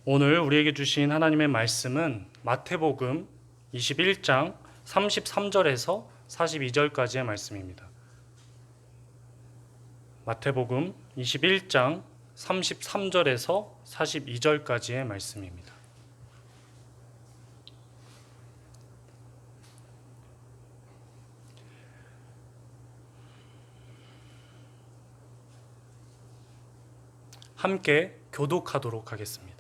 오늘 우리에게 주신 하나님의 말씀은 마태복음 21장 33절에서 42절까지의 말씀입니다. 마태복음 21장 33절에서 42절까지의 말씀입니다. 함께 교독하도록 하겠습니다.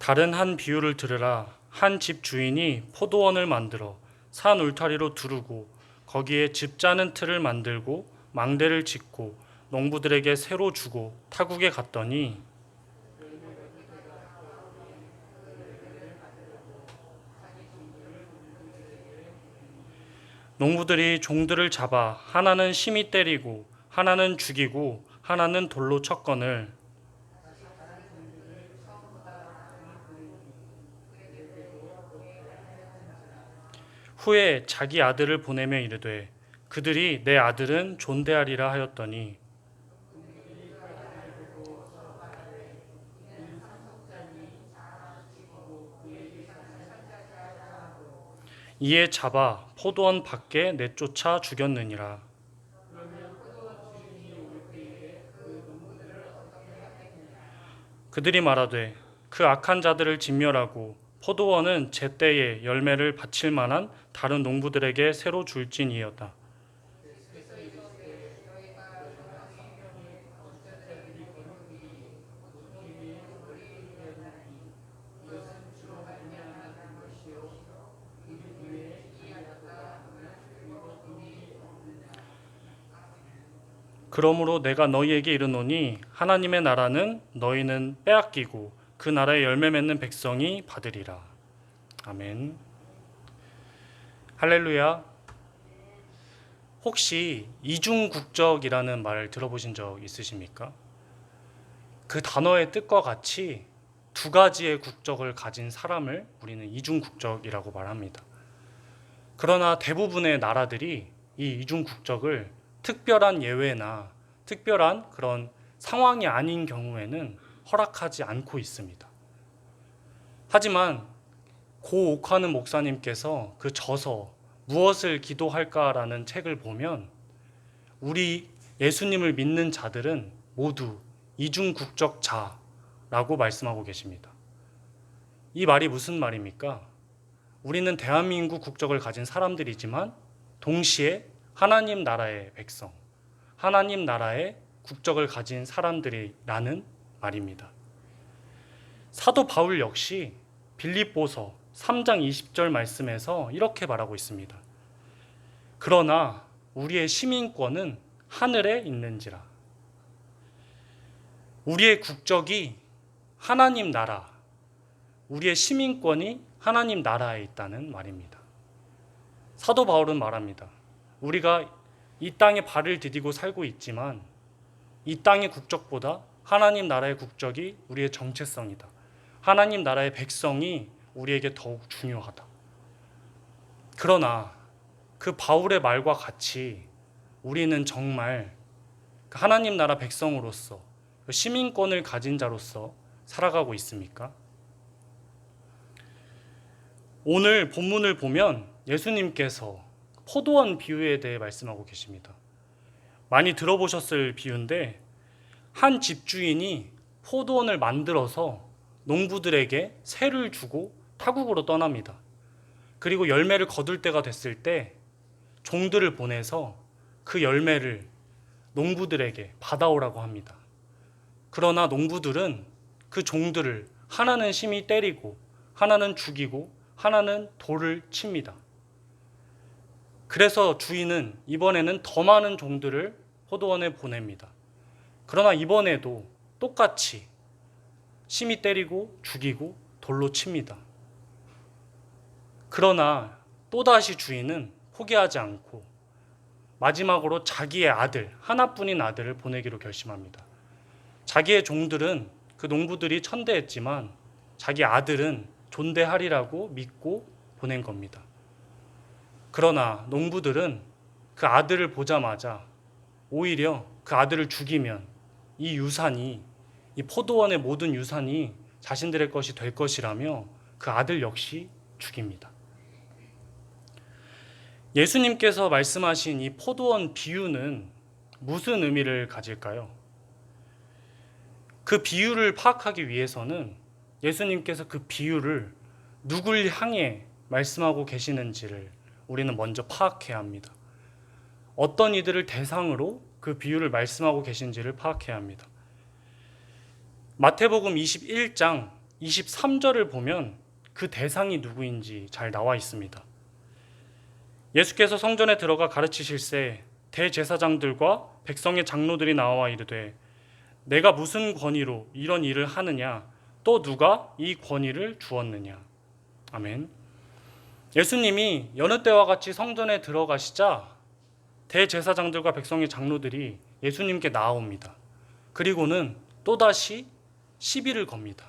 다른 한 비유를 들으라. 한 집 주인이 포도원을 만들어 산 울타리로 두르고 거기에 집 짜는 틀을 만들고 망대를 짓고 농부들에게 새로 주고 타국에 갔더니 농부들이 종들을 잡아 하나는 심히 때리고 하나는 죽이고 하나는 돌로 쳤거늘 후에 자기 아들을 보내며 이르되 그들이 내 아들은 존대하리라 하였더니 이에 잡아 포도원 밖에 내쫓아 죽였느니라. 그들이 말하되 그 악한 자들을 진멸하고 포도원은 제때에 열매를 바칠 만한 다른 농부들에게 새로 줄지니이다. 그러므로 내가 너희에게 이르노니 하나님의 나라는 너희는 빼앗기고 그 나라의 열매 맺는 백성이 받으리라. 아멘. 할렐루야. 혹시 이중국적이라는 말 들어보신 적 있으십니까? 그 단어의 뜻과 같이 두 가지의 국적을 가진 사람을 우리는 이중국적이라고 말합니다. 그러나 대부분의 나라들이 이 이중국적을 특별한 예외나 특별한 그런 상황이 아닌 경우에는 허락하지 않고 있습니다. 하지만 고 옥하는 목사님께서 그 저서 무엇을 기도할까라는 책을 보면 우리 예수님을 믿는 자들은 모두 이중국적자라고 말씀하고 계십니다. 이 말이 무슨 말입니까? 우리는 대한민국 국적을 가진 사람들이지만 동시에 하나님 나라의 백성, 하나님 나라의 국적을 가진 사람들이라는 말입니다. 사도 바울 역시 빌립보서 3장 20절 말씀에서 이렇게 말하고 있습니다. 그러나 우리의 시민권은 하늘에 있는지라. 우리의 국적이 하나님 나라, 우리의 시민권이 하나님 나라에 있다는 말입니다. 사도 바울은 말합니다. 우리가 이 땅에 발을 디디고 살고 있지만 이 땅의 국적보다 하나님 나라의 국적이 우리의 정체성이다. 하나님 나라의 백성이 우리에게 더욱 중요하다. 그러나 그 바울의 말과 같이 우리는 정말 하나님 나라 백성으로서 시민권을 가진 자로서 살아가고 있습니까? 오늘 본문을 보면 예수님께서 포도원 비유에 대해 말씀하고 계십니다. 많이 들어보셨을 비유인데 한 집주인이 포도원을 만들어서 농부들에게 새를 주고 타국으로 떠납니다. 그리고 열매를 거둘 때가 됐을 때 종들을 보내서 그 열매를 농부들에게 받아오라고 합니다. 그러나 농부들은 그 종들을 하나는 심히 때리고 하나는 죽이고 하나는 돌을 칩니다. 그래서 주인은 이번에는 더 많은 종들을 포도원에 보냅니다. 그러나 이번에도 똑같이 심히 때리고 죽이고 돌로 칩니다. 그러나 또다시 주인은 포기하지 않고 마지막으로 자기의 아들, 하나뿐인 아들을 보내기로 결심합니다. 자기의 종들은 그 농부들이 천대했지만 자기 아들은 존대하리라고 믿고 보낸 겁니다. 그러나 농부들은 그 아들을 보자마자 오히려 그 아들을 죽이면 이 유산이, 이 포도원의 모든 유산이 자신들의 것이 될 것이라며 그 아들 역시 죽입니다. 예수님께서 말씀하신 이 포도원 비유는 무슨 의미를 가질까요? 그 비유를 파악하기 위해서는 예수님께서 그 비유를 누굴 향해 말씀하고 계시는지를 우리는 먼저 파악해야 합니다. 어떤 이들을 대상으로 그 비유를 말씀하고 계신지를 파악해야 합니다. 마태복음 21장 23절을 보면 그 대상이 누구인지 잘 나와 있습니다. 예수께서 성전에 들어가 가르치실새 대제사장들과 백성의 장로들이 나와 이르되 내가 무슨 권위로 이런 일을 하느냐 또 누가 이 권위를 주었느냐. 아멘. 예수님이 여느 때와 같이 성전에 들어가시자 대제사장들과 백성의 장로들이 예수님께 나아옵니다. 그리고는 또다시 시비를 겁니다.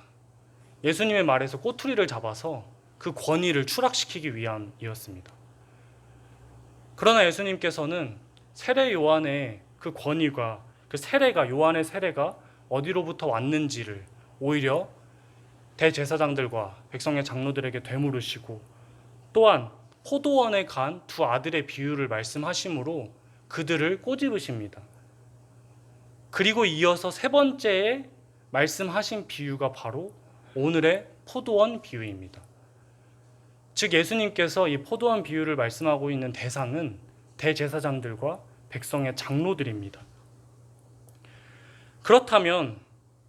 예수님의 말에서 꼬투리를 잡아서 그 권위를 추락시키기 위함이었습니다. 그러나 예수님께서는 세례 요한의 그 권위가 그 세례가 요한의 세례가 어디로부터 왔는지를 오히려 대제사장들과 백성의 장로들에게 되물으시고 또한 포도원에 간 두 아들의 비유를 말씀하심으로 그들을 꼬집으십니다. 그리고 이어서 세 번째에 말씀하신 비유가 바로 오늘의 포도원 비유입니다. 즉 예수님께서 이 포도원 비유를 말씀하고 있는 대상은 대제사장들과 백성의 장로들입니다. 그렇다면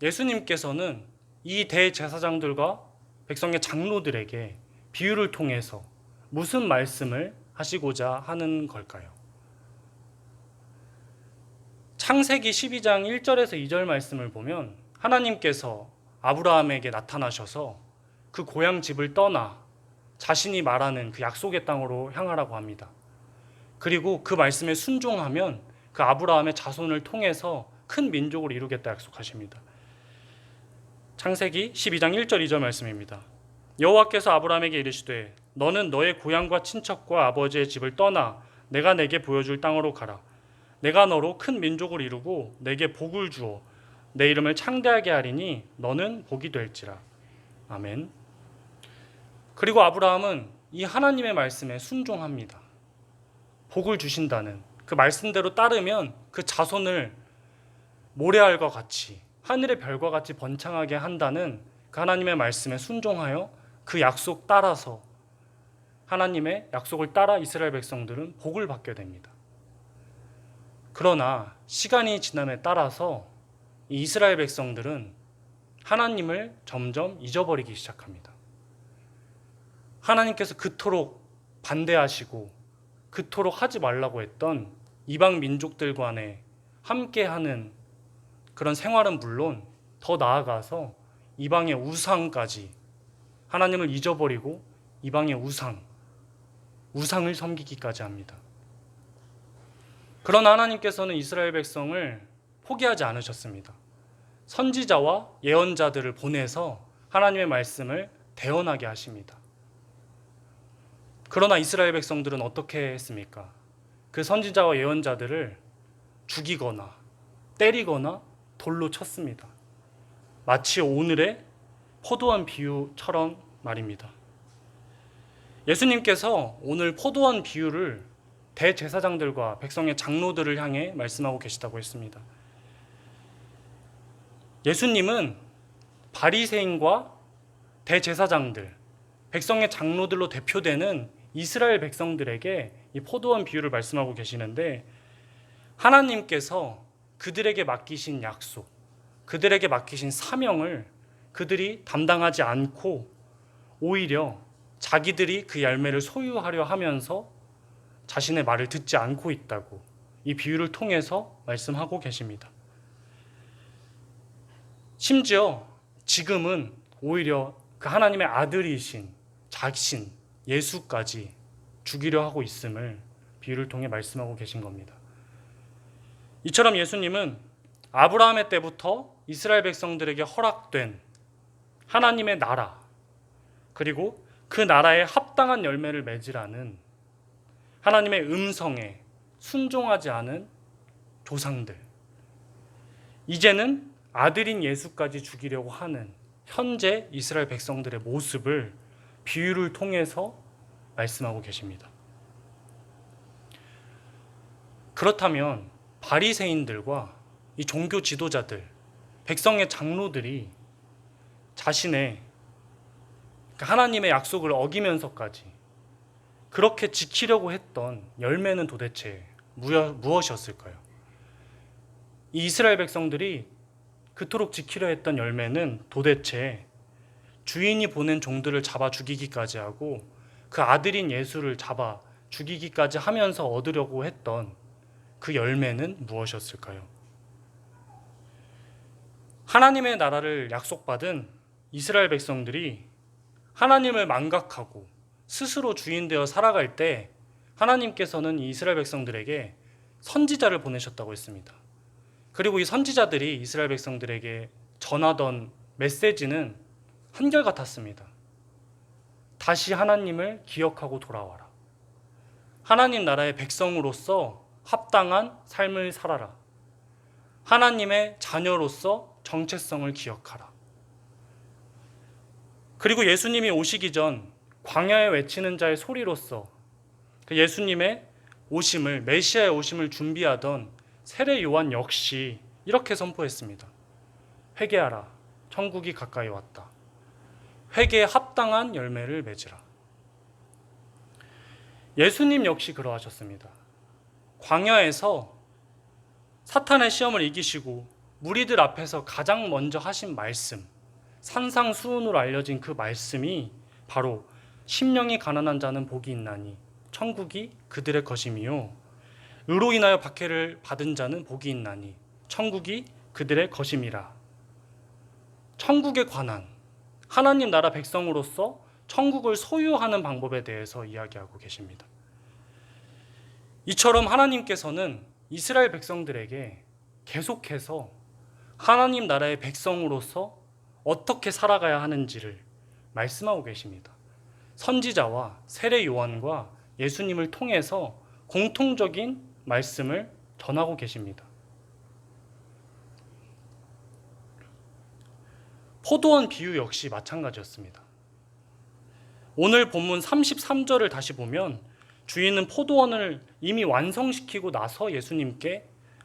예수님께서는 이 대제사장들과 백성의 장로들에게 비유를 통해서 무슨 말씀을 하시고자 하는 걸까요? 창세기 12장 1절에서 2절 말씀을 보면 하나님께서 아브라함에게 나타나셔서 그 고향 집을 떠나 자신이 말하는 그 약속의 땅으로 향하라고 합니다. 그리고 그 말씀에 순종하면 그 아브라함의 자손을 통해서 큰 민족을 이루겠다 약속하십니다. 창세기 12장 1절 2절 말씀입니다. 여호와께서 아브라함에게 이르시되 너는 너의 고향과 친척과 아버지의 집을 떠나 내가 내게 보여줄 땅으로 가라. 내가 너로 큰 민족을 이루고 내게 복을 주어 내 이름을 창대하게 하리니 너는 복이 될지라. 아멘. 그리고 아브라함은 이 하나님의 말씀에 순종합니다. 복을 주신다는 그 말씀대로 따르면 그 자손을 모래알과 같이 하늘의 별과 같이 번창하게 한다는 그 하나님의 말씀에 순종하여 그 약속 따라서 하나님의 약속을 따라 이스라엘 백성들은 복을 받게 됩니다. 그러나 시간이 지남에 따라서 이 이스라엘 백성들은 하나님을 점점 잊어버리기 시작합니다. 하나님께서 그토록 반대하시고 그토록 하지 말라고 했던 이방 민족들 간에 함께하는 그런 생활은 물론 더 나아가서 이방의 우상까지 하나님을 잊어버리고 이방의 우상을 섬기기까지 합니다. 그러나 하나님께서는 이스라엘 백성을 포기하지 않으셨습니다. 선지자와 예언자들을 보내서 하나님의 말씀을 대언하게 하십니다. 그러나 이스라엘 백성들은 어떻게 했습니까? 그 선지자와 예언자들을 죽이거나 때리거나 돌로 쳤습니다. 마치 오늘의 포도원 비유처럼 말입니다. 예수님께서 오늘 포도원 비유를 대제사장들과 백성의 장로들을 향해 말씀하고 계시다고 했습니다. 예수님은 바리새인과 대제사장들, 백성의 장로들로 대표되는 이스라엘 백성들에게 이 포도원 비유를 말씀하고 계시는데 하나님께서 그들에게 맡기신 약속, 그들에게 맡기신 사명을 그들이 담당하지 않고 오히려 자기들이 그 열매를 소유하려 하면서 자신의 말을 듣지 않고 있다고 이 비유를 통해서 말씀하고 계십니다. 심지어 지금은 오히려 그 하나님의 아들이신 자신 예수까지 죽이려 하고 있음을 비유를 통해 말씀하고 계신 겁니다. 이처럼 예수님은 아브라함의 때부터 이스라엘 백성들에게 허락된 하나님의 나라 그리고 그 나라에 합당한 열매를 맺으라는 하나님의 음성에 순종하지 않은 조상들, 이제는 아들인 예수까지 죽이려고 하는 현재 이스라엘 백성들의 모습을 비유를 통해서 말씀하고 계십니다. 그렇다면 바리새인들과 이 종교 지도자들, 백성의 장로들이 자신의 하나님의 약속을 어기면서까지 그렇게 지키려고 했던 열매는 도대체 무엇이었을까요? 이 이스라엘 백성들이 그토록 지키려 했던 열매는 도대체 주인이 보낸 종들을 잡아 죽이기까지 하고 그 아들인 예수를 잡아 죽이기까지 하면서 얻으려고 했던 그 열매는 무엇이었을까요? 하나님의 나라를 약속받은 이스라엘 백성들이 하나님을 망각하고 스스로 주인되어 살아갈 때 하나님께서는 이 이스라엘 백성들에게 선지자를 보내셨다고 했습니다. 그리고 이 선지자들이 이스라엘 백성들에게 전하던 메시지는 한결같았습니다. 다시 하나님을 기억하고 돌아와라. 하나님 나라의 백성으로서 합당한 삶을 살아라. 하나님의 자녀로서 정체성을 기억하라. 그리고 예수님이 오시기 전 광야에 외치는 자의 소리로서 그 예수님의 오심을, 메시아의 오심을 준비하던 세례 요한 역시 이렇게 선포했습니다. 회개하라. 천국이 가까이 왔다. 회개에 합당한 열매를 맺으라. 예수님 역시 그러하셨습니다. 광야에서 사탄의 시험을 이기시고 무리들 앞에서 가장 먼저 하신 말씀, 산상수훈으로 알려진 그 말씀이 바로 심령이 가난한 자는 복이 있나니 천국이 그들의 것임이요 의로 인하여 박해를 받은 자는 복이 있나니 천국이 그들의 것임이라. 천국에 관한 하나님 나라 백성으로서 천국을 소유하는 방법에 대해서 이야기하고 계십니다. 이처럼 하나님께서는 이스라엘 백성들에게 계속해서 하나님 나라의 백성으로서 어떻게 살아가야 하는지를 말씀하고 계십니다. 선지자와 세례 요한과 예수님을 통해서 공통적인 말씀을 전하고 계십니다. 포도원 비유 역시 마찬가지였습니다. 오늘 본문 33절을 다시 보면 주인은 포도원을 이미 완성시키고 나서 예수님이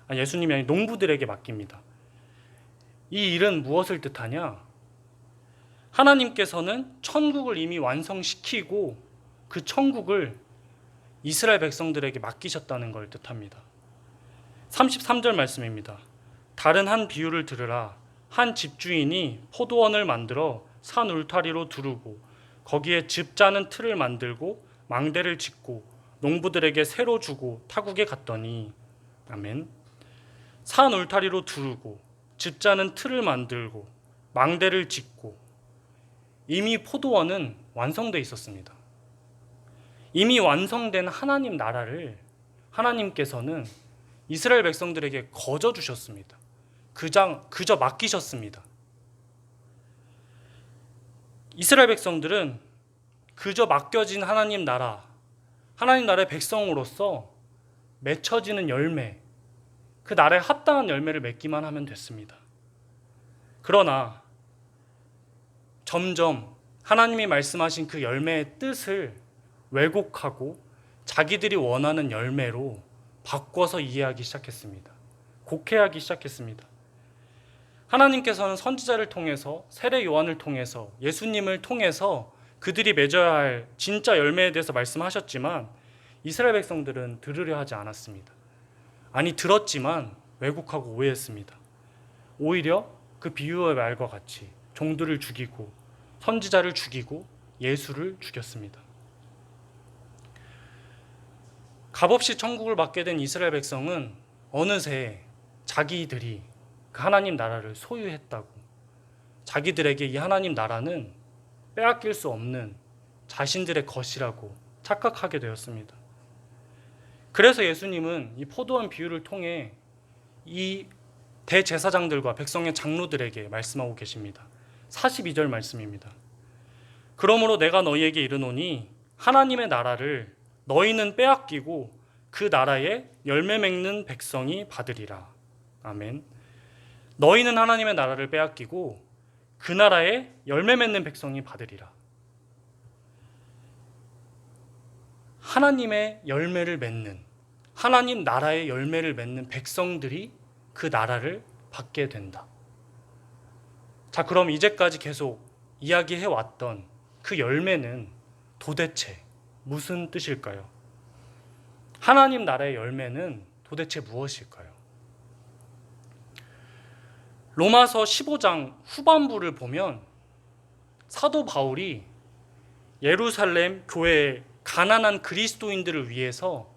아니 농부들에게 맡깁니다. 이 일은 무엇을 뜻하냐? 하나님께서는 천국을 이미 완성시키고 그 천국을 이스라엘 백성들에게 맡기셨다는 걸 뜻합니다. 33절 말씀입니다. 다른 한 비유를 들으라. 한 집주인이 포도원을 만들어 산 울타리로 두르고 거기에 즙 짜는 틀을 만들고 망대를 짓고 농부들에게 새로 주고 타국에 갔더니 아멘. 산 울타리로 두르고 즙 짜는 틀을 만들고 망대를 짓고 이미 포도원은 완성되어 있었습니다. 이미 완성된 하나님 나라를 하나님께서는 이스라엘 백성들에게 거저 주셨습니다. 그저 맡기셨습니다. 이스라엘 백성들은 그저 맡겨진 하나님 나라의 백성으로서 맺혀지는 열매, 그 나라에 합당한 열매를 맺기만 하면 됐습니다. 그러나 점점 하나님이 말씀하신 그 열매의 뜻을 왜곡하고 자기들이 원하는 열매로 바꿔서 이해하기 시작했습니다. 곡해하기 시작했습니다. 하나님께서는 선지자를 통해서 세례 요한을 통해서 예수님을 통해서 그들이 맺어야 할 진짜 열매에 대해서 말씀하셨지만 이스라엘 백성들은 들으려 하지 않았습니다. 아니 들었지만 왜곡하고 오해했습니다. 오히려 그 비유의 말과 같이 종들을 죽이고 선지자를 죽이고 예수를 죽였습니다. 값없이 천국을 받게 된 이스라엘 백성은 어느새 자기들이 그 하나님 나라를 소유했다고, 자기들에게 이 하나님 나라는 빼앗길 수 없는 자신들의 것이라고 착각하게 되었습니다. 그래서 예수님은 이 포도원 비유를 통해 이 대제사장들과 백성의 장로들에게 말씀하고 계십니다. 42절 말씀입니다. 그러므로 내가 너희에게 이르노니 하나님의 나라를 너희는 빼앗기고 그 나라에 열매 맺는 백성이 받으리라. 아멘. 너희는 하나님의 나라를 빼앗기고 그 나라에 열매 맺는 백성이 받으리라. 하나님의 열매를 맺는, 하나님 나라의 열매를 맺는 백성들이 그 나라를 받게 된다. 자, 그럼 이제까지 계속 이야기해 왔던 그 열매는 도대체 무슨 뜻일까요? 하나님 나라의 열매는 도대체 무엇일까요? 로마서 15장 후반부를 보면 사도 바울이 예루살렘 교회의 가난한 그리스도인들을 위해서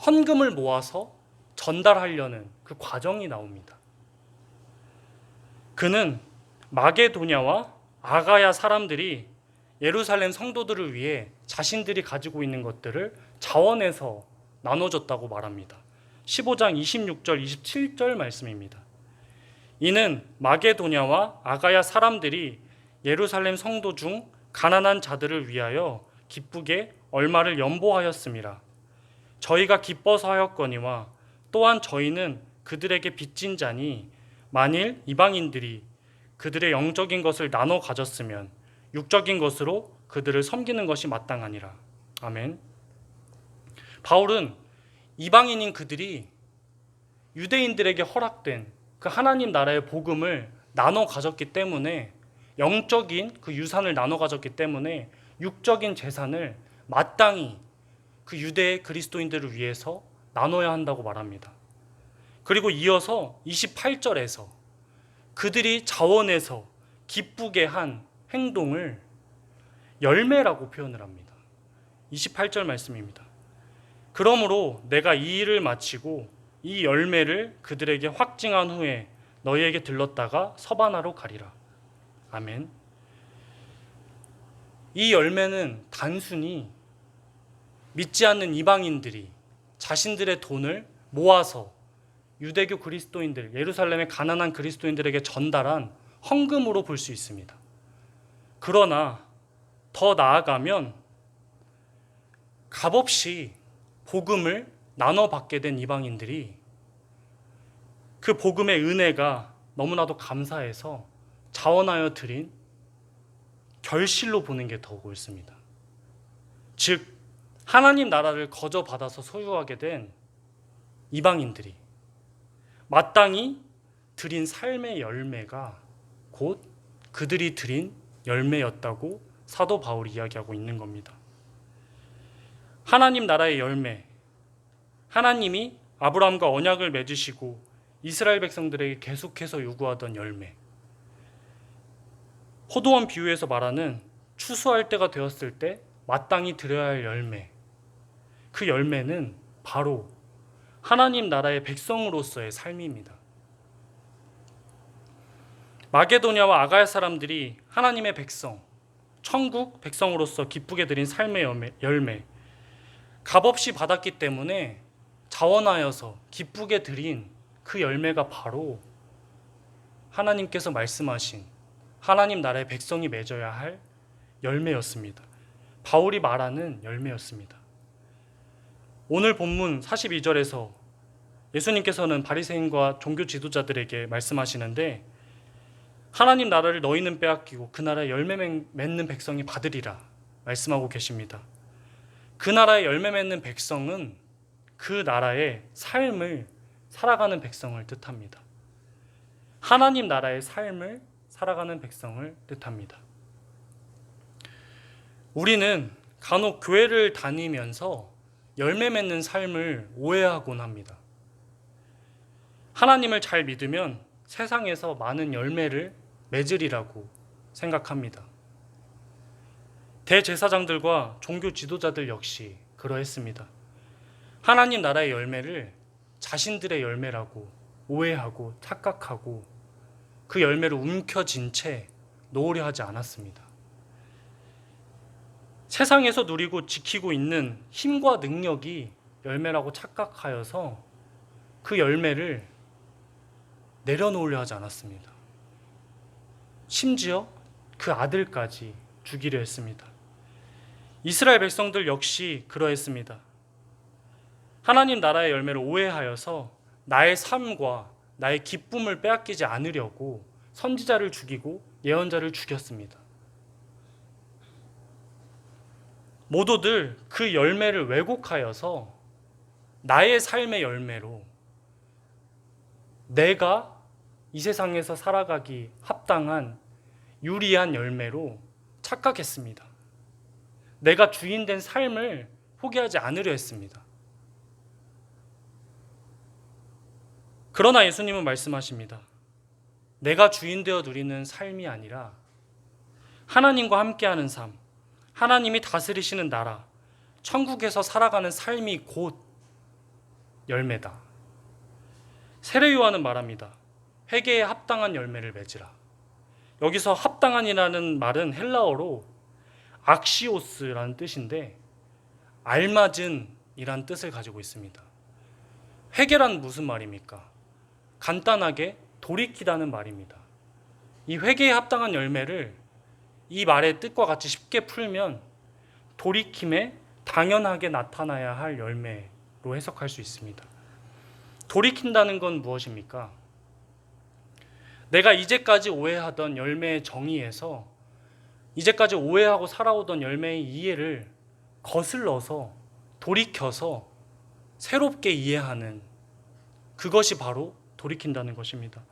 헌금을 모아서 전달하려는 그 과정이 나옵니다. 그는 마게도냐와 아가야 사람들이 예루살렘 성도들을 위해 자신들이 가지고 있는 것들을 자원해서 나눠줬다고 말합니다. 15장 26절, 27절 말씀입니다. 이는 마게도냐와 아가야 사람들이 예루살렘 성도 중 가난한 자들을 위하여 기쁘게 얼마를 연보하였음이라. 저희가 기뻐서 하였거니와 또한 저희는 그들에게 빚진 자니 만일 이방인들이 그들의 영적인 것을 나눠 가졌으면 육적인 것으로 그들을 섬기는 것이 마땅하니라. 아멘. 바울은 이방인인 그들이 유대인들에게 허락된 그 하나님 나라의 복음을 나눠 가졌기 때문에, 영적인 그 유산을 나눠 가졌기 때문에 육적인 재산을 마땅히 그 유대 그리스도인들을 위해서 나눠야 한다고 말합니다. 그리고 이어서 28절에서 그들이 자원해서 기쁘게 한 행동을 열매라고 표현을 합니다. 28절 말씀입니다. 그러므로 내가 이 일을 마치고 이 열매를 그들에게 확증한 후에 너희에게 들렀다가 서바나로 가리라. 아멘. 이 열매는 단순히 믿지 않는 이방인들이 자신들의 돈을 모아서 유대교 그리스도인들, 예루살렘의 가난한 그리스도인들에게 전달한 헌금으로 볼 수 있습니다. 그러나 더 나아가면 값없이 복음을 나눠받게 된 이방인들이 그 복음의 은혜가 너무나도 감사해서 자원하여 드린 결실로 보는 게 더 옳습니다. 즉 하나님 나라를 거저 받아서 소유하게 된 이방인들이 마땅히 드린 삶의 열매가 곧 그들이 드린 열매였다고 사도 바울이 이야기하고 있는 겁니다. 하나님 나라의 열매, 하나님이 아브라함과 언약을 맺으시고 이스라엘 백성들에게 계속해서 요구하던 열매, 포도원 비유에서 말하는 추수할 때가 되었을 때 마땅히 드려야 할 열매, 그 열매는 바로 하나님 나라의 백성으로서의 삶입니다. 마게도냐와 아가야 사람들이 하나님의 백성, 천국 백성으로서 기쁘게 드린 삶의 열매, 값없이 받았기 때문에 자원하여서 기쁘게 드린 그 열매가 바로 하나님께서 말씀하신 하나님 나라의 백성이 맺어야 할 열매였습니다. 바울이 말하는 열매였습니다. 오늘 본문 42절에서 예수님께서는 바리새인과 종교 지도자들에게 말씀하시는데, 하나님 나라를 너희는 빼앗기고 그 나라의 열매 맺는 백성이 받으리라 말씀하고 계십니다. 그 나라의 열매 맺는 백성은 그 나라의 삶을 살아가는 백성을 뜻합니다. 하나님 나라의 삶을 살아가는 백성을 뜻합니다. 우리는 간혹 교회를 다니면서 열매 맺는 삶을 오해하곤 합니다. 하나님을 잘 믿으면 세상에서 많은 열매를 맺으리라고 생각합니다. 대제사장들과 종교 지도자들 역시 그러했습니다. 하나님 나라의 열매를 자신들의 열매라고 오해하고 착각하고 그 열매를 움켜쥔 채 놓으려 하지 않았습니다. 세상에서 누리고 지키고 있는 힘과 능력이 열매라고 착각하여서 그 열매를 내려놓으려 하지 않았습니다. 심지어 그 아들까지 죽이려 했습니다. 이스라엘 백성들 역시 그러했습니다. 하나님 나라의 열매를 오해하여서 나의 삶과 나의 기쁨을 빼앗기지 않으려고 선지자를 죽이고 예언자를 죽였습니다. 모두들 그 열매를 왜곡하여서 나의 삶의 열매로 내가 이 세상에서 살아가기 합당한 유리한 열매로 착각했습니다. 내가 주인된 삶을 포기하지 않으려 했습니다. 그러나 예수님은 말씀하십니다. 내가 주인 되어 누리는 삶이 아니라 하나님과 함께하는 삶, 하나님이 다스리시는 나라, 천국에서 살아가는 삶이 곧 열매다. 세례 요한은 말합니다. 회개에 합당한 열매를 맺으라. 여기서 합당한이라는 말은 헬라어로 악시오스라는 뜻인데 알맞은이라는 뜻을 가지고 있습니다. 회개란 무슨 말입니까? 간단하게 돌이키다는 말입니다. 이 회개에 합당한 열매를 이 말의 뜻과 같이 쉽게 풀면 돌이킴에 당연하게 나타나야 할 열매로 해석할 수 있습니다. 돌이킨다는 건 무엇입니까? 내가 이제까지 오해하던 열매의 정의에서 이제까지 오해하고 살아오던 열매의 이해를 거슬러서 돌이켜서 새롭게 이해하는 그것이 바로 돌이킨다는 것입니다.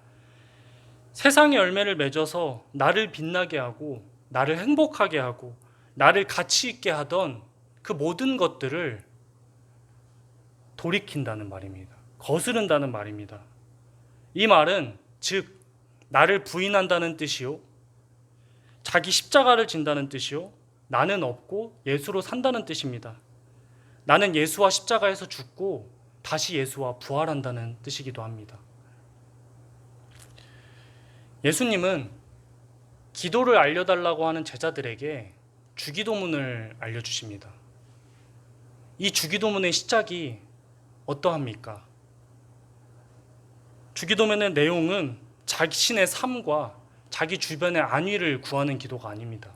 세상의 열매를 맺어서 나를 빛나게 하고 나를 행복하게 하고 나를 가치 있게 하던 그 모든 것들을 돌이킨다는 말입니다. 거스른다는 말입니다. 이 말은 즉 나를 부인한다는 뜻이요, 자기 십자가를 진다는 뜻이요, 나는 없고 예수로 산다는 뜻입니다. 나는 예수와 십자가에서 죽고 다시 예수와 부활한다는 뜻이기도 합니다. 예수님은 기도를 알려달라고 하는 제자들에게 주기도문을 알려주십니다. 이 주기도문의 시작이 어떠합니까? 주기도문의 내용은 자신의 삶과 자기 주변의 안위를 구하는 기도가 아닙니다.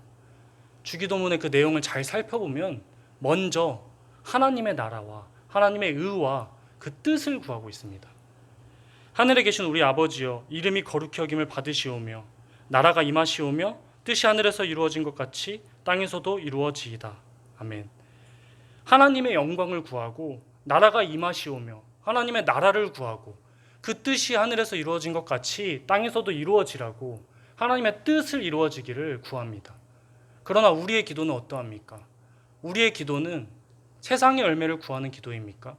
주기도문의 그 내용을 잘 살펴보면 먼저 하나님의 나라와 하나님의 의와 그 뜻을 구하고 있습니다. 하늘에 계신 우리 아버지여, 이름이 거룩히 여김을 받으시오며 나라가 임하시오며 뜻이 하늘에서 이루어진 것 같이 땅에서도 이루어지이다. 아멘. 하나님의 영광을 구하고 나라가 임하시오며 하나님의 나라를 구하고 그 뜻이 하늘에서 이루어진 것 같이 땅에서도 이루어지라고 하나님의 뜻을 이루어지기를 구합니다. 그러나 우리의 기도는 어떠합니까? 우리의 기도는 세상의 열매를 구하는 기도입니까?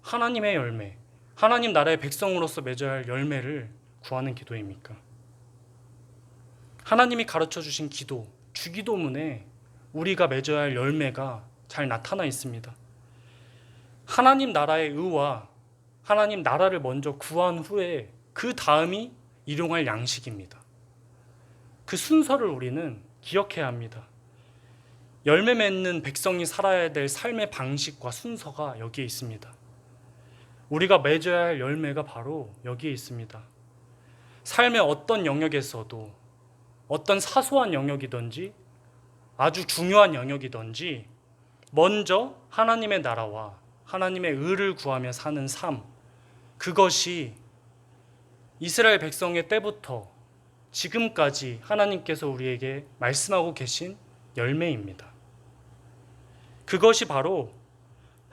하나님의 열매, 하나님 나라의 백성으로서 맺어야 할 열매를 구하는 기도입니까? 하나님이 가르쳐 주신 기도, 주기도문에 우리가 맺어야 할 열매가 잘 나타나 있습니다. 하나님 나라의 의와 하나님 나라를 먼저 구한 후에 그 다음이 일용할 양식입니다. 그 순서를 우리는 기억해야 합니다. 열매 맺는 백성이 살아야 될 삶의 방식과 순서가 여기에 있습니다. 우리가 맺어야 할 열매가 바로 여기에 있습니다. 삶의 어떤 영역에서도 어떤 사소한 영역이든지 아주 중요한 영역이든지 먼저 하나님의 나라와 하나님의 의를 구하며 사는 삶, 그것이 이스라엘 백성의 때부터 지금까지 하나님께서 우리에게 말씀하고 계신 열매입니다. 그것이 바로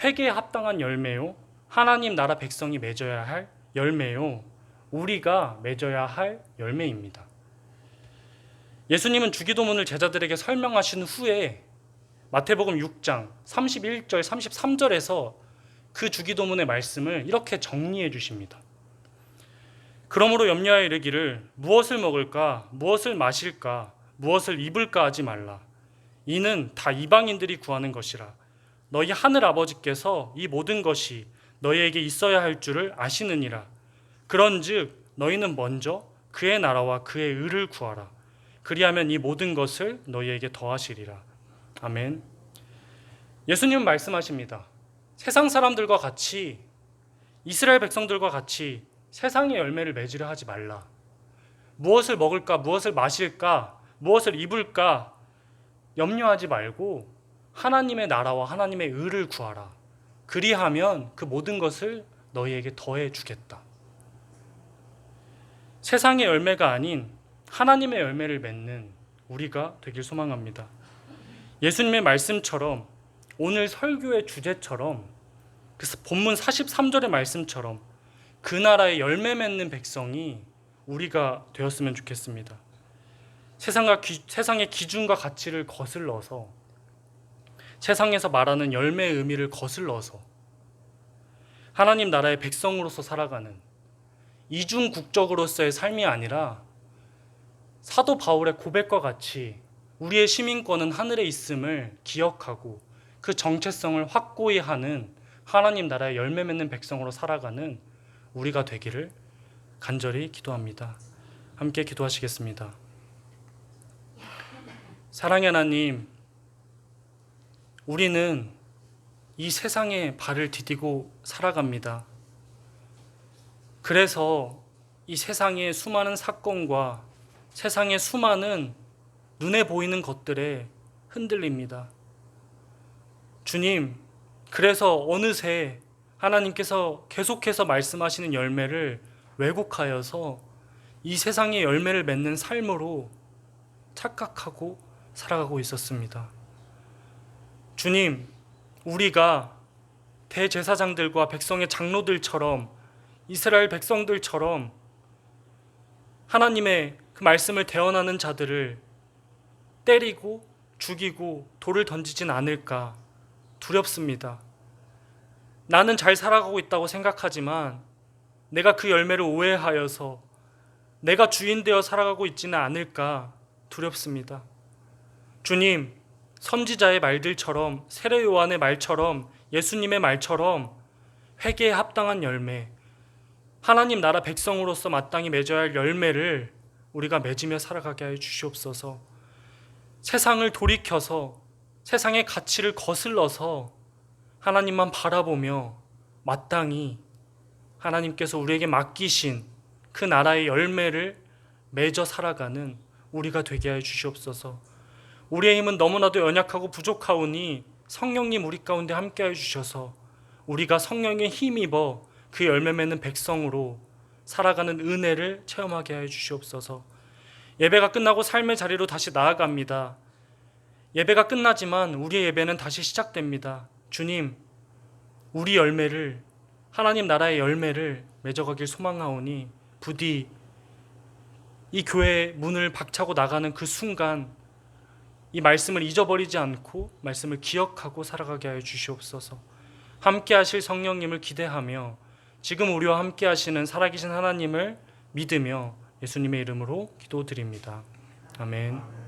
회개에 합당한 열매요, 하나님 나라 백성이 맺어야 할 열매요, 우리가 맺어야 할 열매입니다. 예수님은 주기도문을 제자들에게 설명하신 후에 마태복음 6장 31절 33절에서 그 주기도문의 말씀을 이렇게 정리해 주십니다. 그러므로 염려하여 이르기를 무엇을 먹을까 무엇을 마실까 무엇을 입을까 하지 말라. 이는 다 이방인들이 구하는 것이라. 너희 하늘 아버지께서 이 모든 것이 너희에게 있어야 할 줄을 아시느니라. 그런즉 너희는 먼저 그의 나라와 그의 의를 구하라. 그리하면 이 모든 것을 너희에게 더하시리라. 아멘. 예수님은 말씀하십니다. 세상 사람들과 같이, 이스라엘 백성들과 같이 세상의 열매를 맺으려 하지 말라. 무엇을 먹을까, 무엇을 마실까, 무엇을 입을까 염려하지 말고 하나님의 나라와 하나님의 의를 구하라. 그리하면 그 모든 것을 너희에게 더해 주겠다. 세상의 열매가 아닌 하나님의 열매를 맺는 우리가 되길 소망합니다. 예수님의 말씀처럼 오늘 설교의 주제처럼 그 본문 43절의 말씀처럼 그 나라의 열매 맺는 백성이 우리가 되었으면 좋겠습니다. 세상의 기준과 가치를 거슬러서 세상에서 말하는 열매의 의미를 거슬러서 하나님 나라의 백성으로서 살아가는 이중 국적으로서의 삶이 아니라 사도 바울의 고백과 같이 우리의 시민권은 하늘에 있음을 기억하고 그 정체성을 확고히 하는 하나님 나라의 열매 맺는 백성으로 살아가는 우리가 되기를 간절히 기도합니다. 함께 기도하시겠습니다. 사랑의 하나님, 우리는 이 세상에 발을 디디고 살아갑니다. 그래서 이 세상의 수많은 사건과 세상의 수많은 눈에 보이는 것들에 흔들립니다. 주님, 그래서 어느새 하나님께서 계속해서 말씀하시는 열매를 왜곡하여서 이 세상의 열매를 맺는 삶으로 착각하고 살아가고 있었습니다. 주님, 우리가 대제사장들과 백성의 장로들처럼 이스라엘 백성들처럼 하나님의 그 말씀을 대언하는 자들을 때리고 죽이고 돌을 던지진 않을까 두렵습니다. 나는 잘 살아가고 있다고 생각하지만 내가 그 열매를 오해하여서 내가 주인 되어 살아가고 있지는 않을까 두렵습니다. 주님, 선지자의 말들처럼 세례 요한의 말처럼 예수님의 말처럼 회개에 합당한 열매, 하나님 나라 백성으로서 마땅히 맺어야 할 열매를 우리가 맺으며 살아가게 하여 주시옵소서. 세상을 돌이켜서 세상의 가치를 거슬러서 하나님만 바라보며 마땅히 하나님께서 우리에게 맡기신 그 나라의 열매를 맺어 살아가는 우리가 되게 하여 주시옵소서. 우리의 힘은 너무나도 연약하고 부족하오니 성령님 우리 가운데 함께하여 주셔서 우리가 성령에 힘입어 그 열매 맺는 백성으로 살아가는 은혜를 체험하게 하여 주시옵소서. 예배가 끝나고 삶의 자리로 다시 나아갑니다. 예배가 끝나지만 우리의 예배는 다시 시작됩니다. 주님, 우리 열매를, 하나님 나라의 열매를 맺어가길 소망하오니 부디 이 교회의 문을 박차고 나가는 그 순간 이 말씀을 잊어버리지 않고 말씀을 기억하고 살아가게 하여 주시옵소서. 함께 하실 성령님을 기대하며 지금 우리와 함께 하시는 살아계신 하나님을 믿으며 예수님의 이름으로 기도드립니다. 아멘.